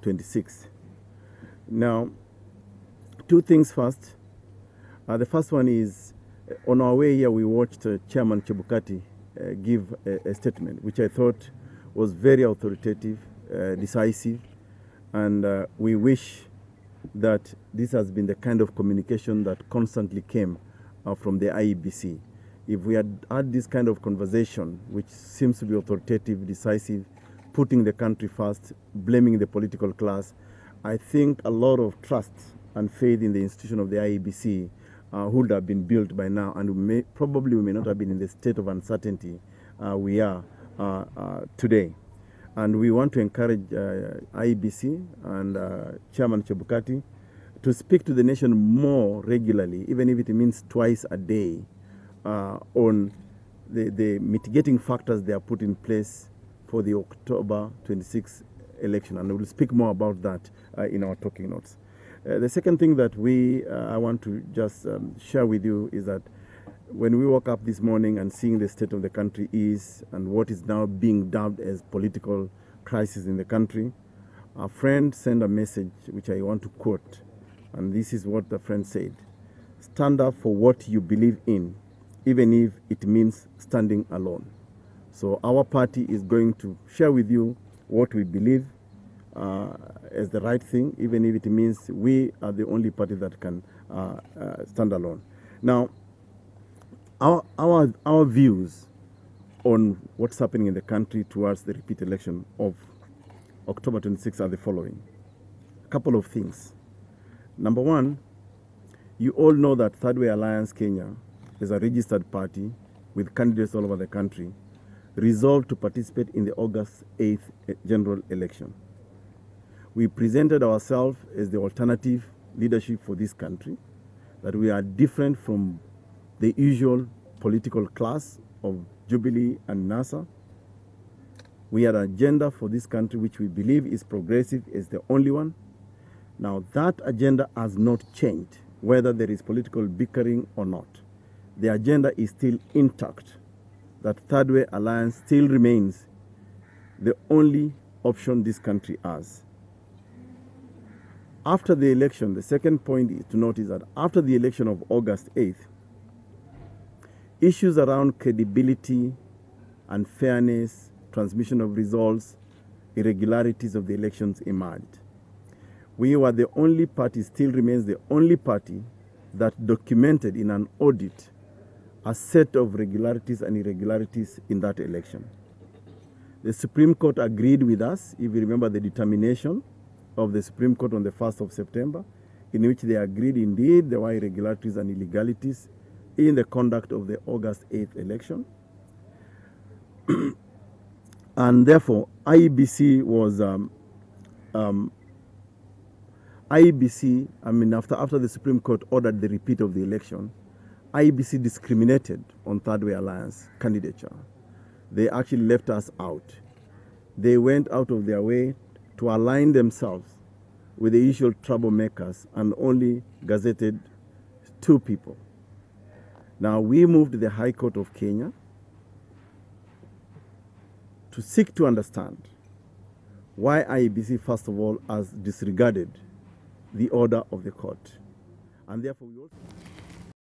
26. Now, two things first. The first one is, on our way here, we watched Chairman Chebuakti give a statement, which I thought was very authoritative, decisive, and we wish that this has been the kind of communication that constantly came from the IEBC. If we had had this kind of conversation, which seems to be authoritative, decisive, putting the country first, blaming the political class, I think a lot of trust and faith in the institution of the IEBC would have been built by now, and we may not have been in the state of uncertainty we are today. And we want to encourage IEBC and Chairman Chebuakti to speak to the nation more regularly, even if it means twice a day, on the mitigating factors they are put in place for the October 26 election. And we'll speak more about that in our talking notes. The second thing that I want to just share with you is that when we woke up this morning and seeing the state of the country and what is now being dubbed as political crisis in the country, a friend sent a message which I want to quote, and this is what the friend said: "Stand up for what you believe in, even if it means standing alone." So our party is going to share with you what we believe as the right thing, even if it means we are the only party that can stand alone. Now, our views on what's happening in the country towards the repeat election of October 26 are the following. A couple of things. Number one, you all know that Third Way Alliance Kenya is a registered party with candidates all over the country, resolved to participate in the August 8th general election. We presented ourselves as the alternative leadership for this country, that we are different from the usual political class of Jubilee and NASA. We had an agenda for this country which we believe is progressive, is the only one. Now that agenda has not changed, whether there is political bickering or not. The agenda is still intact, that Third Way Alliance still remains the only option this country has. After the election, the second point to note is that after the election of August 8th, issues around credibility and fairness, transmission of results, irregularities of the elections emerged. We were the only party, still remains the only party, that documented in an audit a set of regularities and irregularities in that election. The Supreme Court agreed with us, if you remember the determination of the Supreme Court on the 1st of September, in which they agreed indeed there were irregularities and illegalities in the conduct of the August 8th election. And therefore, IEBC was, after the Supreme Court ordered the repeat of the election, IEBC discriminated on Third Way Alliance candidature. They actually left us out. They went out of their way to align themselves with the usual troublemakers and only gazetted 2 people. Now, we moved to the High Court of Kenya to seek to understand why IEBC, first of all, has disregarded the order of the court. And therefore, we also